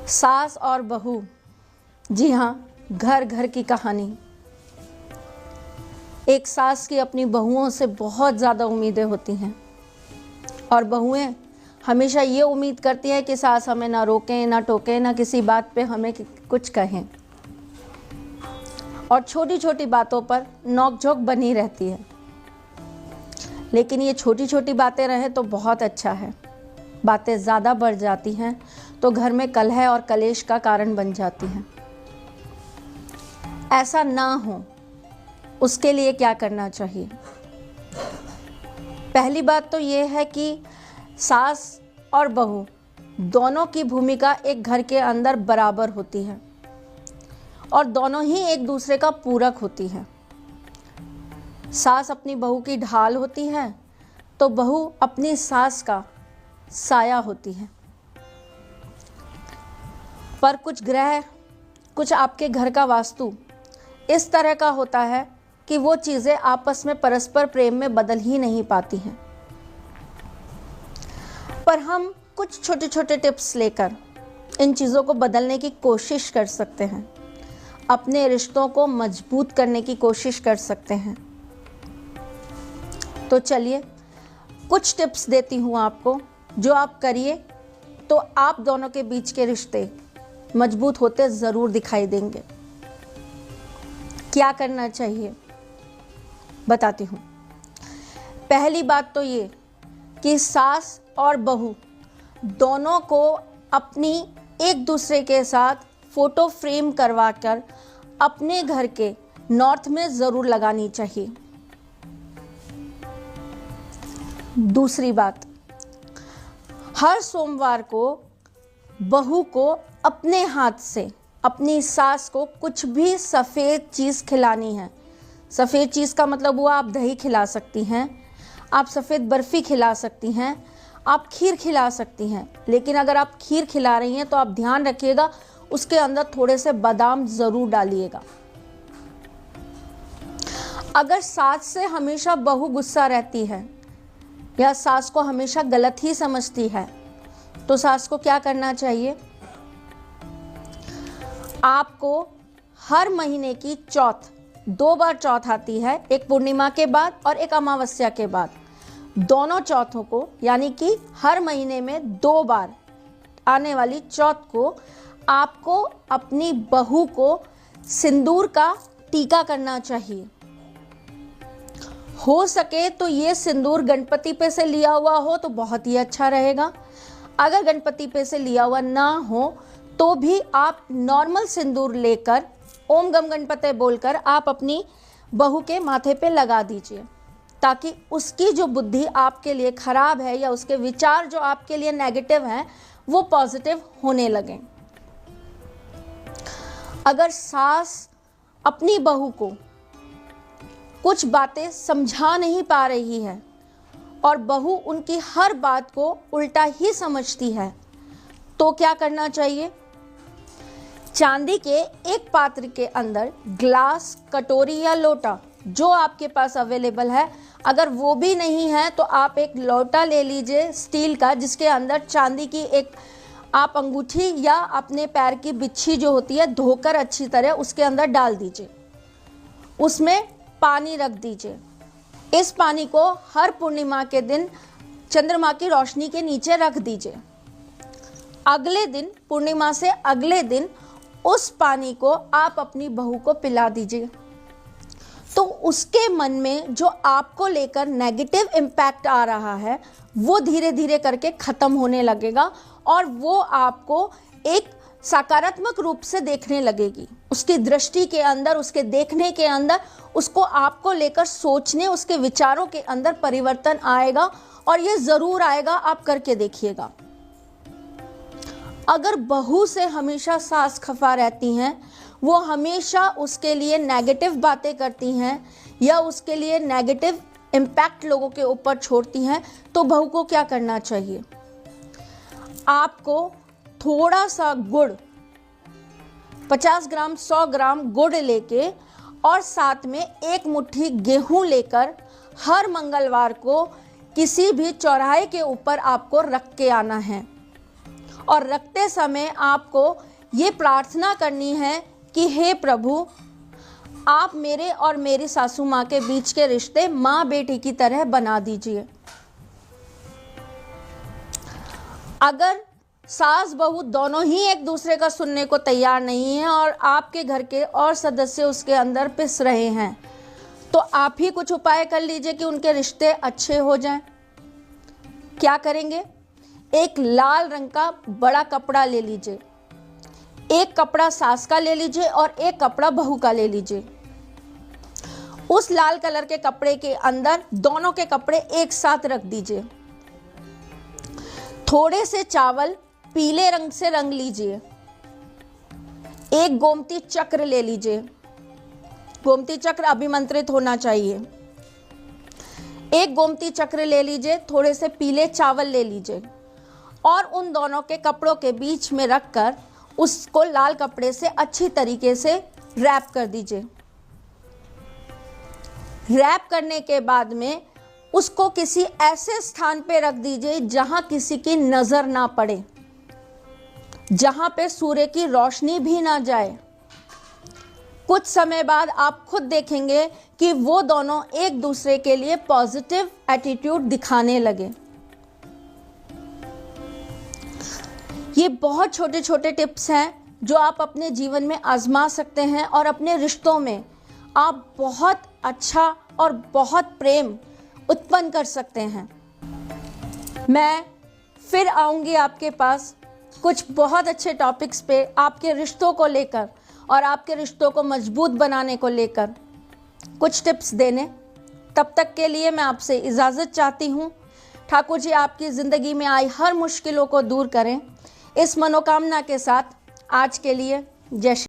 सास और बहू, जी हाँ, घर घर की कहानी। एक सास की अपनी बहुओं से बहुत ज़्यादा उम्मीदें होती हैं और बहुएं हमेशा ये उम्मीद करती हैं कि सास हमें ना रोकें, ना टोकें, ना किसी बात पे हमें कुछ कहें और छोटी छोटी बातों पर नोक-झोंक बनी रहती है। लेकिन ये छोटी छोटी बातें रहें तो बहुत अच्छा है। बातें ज़्यादा बढ़ जाती हैं तो घर में कलह और कलेश का कारण बन जाती हैं। ऐसा ना हो, उसके लिए क्या करना चाहिए? पहली बात तो ये है कि सास और बहू दोनों की भूमिका एक घर के अंदर बराबर होती है और दोनों ही एक दूसरे का पूरक होती है। सास अपनी बहू की ढाल होती है तो बहू अपनी सास का साया होती है। पर कुछ ग्रह, कुछ आपके घर का वास्तु इस तरह का होता है कि वो चीज़ें आपस में परस्पर प्रेम में बदल ही नहीं पाती हैं। पर हम कुछ छोटे छोटे टिप्स लेकर इन चीज़ों को बदलने की कोशिश कर सकते हैं, अपने रिश्तों को मजबूत करने की कोशिश कर सकते हैं। तो चलिए कुछ टिप्स देती हूँ आपको, जो आप करिए तो आप दोनों के बीच के रिश्ते मजबूत होते ज़रूर दिखाई देंगे। क्या करना चाहिए बताती हूँ। पहली बात तो ये कि सास और बहू दोनों को अपनी एक दूसरे के साथ फ़ोटो फ्रेम करवाकर अपने घर के नॉर्थ में ज़रूर लगानी चाहिए। दूसरी बात, हर सोमवार को बहू को अपने हाथ से अपनी सास को कुछ भी सफ़ेद चीज़ खिलानी है। सफ़ेद चीज़ का मतलब हुआ आप दही खिला सकती हैं, आप सफ़ेद बर्फ़ी खिला सकती हैं, आप खीर खिला सकती हैं। लेकिन अगर आप खीर खिला रही हैं तो आप ध्यान रखिएगा उसके अंदर थोड़े से बादाम ज़रूर डालिएगा। अगर सास से हमेशा बहू गुस्सा रहती है या सास को हमेशा गलत ही समझती है तो सास को क्या करना चाहिए? आपको हर महीने की चौथ, 2 बार चौथ आती है, एक पूर्णिमा के बाद और एक अमावस्या के बाद। दोनों चौथों को, यानी कि हर महीने में 2 बार आने वाली चौथ को आपको अपनी बहू को सिंदूर का टीका करना चाहिए। हो सके तो ये सिंदूर गणपति पे से लिया हुआ हो तो बहुत ही अच्छा रहेगा। अगर गणपति पे से लिया हुआ ना हो तो भी आप नॉर्मल सिंदूर लेकर ओम गम गणपते बोलकर आप अपनी बहू के माथे पे लगा दीजिए, ताकि उसकी जो बुद्धि आपके लिए खराब है या उसके विचार जो आपके लिए नेगेटिव हैं वो पॉजिटिव होने लगें। अगर सास अपनी बहू को कुछ बातें समझा नहीं पा रही है और बहू उनकी हर बात को उल्टा ही समझती है तो क्या करना चाहिए? चांदी के एक पात्र के अंदर ग्लास, कटोरी या लोटा जो आपके पास अवेलेबल है, अगर वो भी नहीं है तो आप एक लोटा ले लीजिए स्टील का, जिसके अंदर चांदी की एक आप अंगूठी या अपने पैर की बिच्छी जो होती है धोकर अच्छी तरह उसके अंदर डाल दीजिए। उसमें पानी रख दीजिए। इस पानी को हर पूर्णिमा के दिन चंद्रमा की रोशनी के नीचे रख दीजिए। अगले दिन, पूर्णिमा से अगले दिन उस पानी को आप अपनी बहू को पिला दीजिए। तो उसके मन में जो आपको लेकर नेगेटिव इम्पैक्ट आ रहा है वो धीरे धीरे करके ख़त्म होने लगेगा और वो आपको एक सकारात्मक रूप से देखने लगेगी। उसकी दृष्टि के अंदर, उसके देखने के अंदर उसको आपको लेकर सोचने, उसके विचारों के अंदर परिवर्तन आएगा और ये ज़रूर आएगा, आप करके देखिएगा। अगर बहू से हमेशा सास खफा रहती हैं, वो हमेशा उसके लिए नेगेटिव बातें करती हैं या उसके लिए नेगेटिव इम्पैक्ट लोगों के ऊपर छोड़ती हैं, तो बहू को क्या करना चाहिए? आपको थोड़ा सा गुड़, 50 ग्राम 100 ग्राम गुड़ लेके और साथ में 1 मुट्ठी गेहूं लेकर हर मंगलवार को किसी भी चौराहे के ऊपर आपको रख के आना है और रखते समय आपको ये प्रार्थना करनी है कि हे प्रभु, आप मेरे और मेरी सासू माँ के बीच के रिश्ते माँ बेटी की तरह बना दीजिए। अगर सास बहू दोनों ही एक दूसरे का सुनने को तैयार नहीं है और आपके घर के और सदस्य उसके अंदर पिस रहे हैं, तो आप ही कुछ उपाय कर लीजिए कि उनके रिश्ते अच्छे हो जाएं। क्या करेंगे? एक लाल रंग का बड़ा कपड़ा ले लीजिए, एक कपड़ा सास का ले लीजिए और एक कपड़ा बहू का ले लीजिए। उस लाल कलर के कपड़े के अंदर दोनों के कपड़े एक साथ रख दीजिए। थोड़े से चावल पीले रंग से रंग लीजिए। एक गोमती चक्र ले लीजिए, गोमती चक्र अभिमंत्रित होना चाहिए। एक गोमती चक्र ले लीजिए, थोड़े से पीले चावल ले लीजिए और उन दोनों के कपड़ों के बीच में रखकर उसको लाल कपड़े से अच्छी तरीके से रैप कर दीजिए। रैप करने के बाद में उसको किसी ऐसे स्थान पे रख दीजिए जहां किसी की नजर ना पड़े, जहां पे सूर्य की रोशनी भी ना जाए। कुछ समय बाद आप खुद देखेंगे कि वो दोनों एक दूसरे के लिए पॉजिटिव एटीट्यूड दिखाने लगे। ये बहुत छोटे छोटे टिप्स हैं जो आप अपने जीवन में आजमा सकते हैं और अपने रिश्तों में आप बहुत अच्छा और बहुत प्रेम उत्पन्न कर सकते हैं। मैं फिर आऊँगी आपके पास कुछ बहुत अच्छे टॉपिक्स पे आपके रिश्तों को लेकर और आपके रिश्तों को मजबूत बनाने को लेकर कुछ टिप्स देने। तब तक के लिए मैं आपसे इजाज़त चाहती हूँ। ठाकुर जी आपकी ज़िंदगी में आई हर मुश्किलों को दूर करें, इस मनोकामना के साथ आज के लिए जय श्री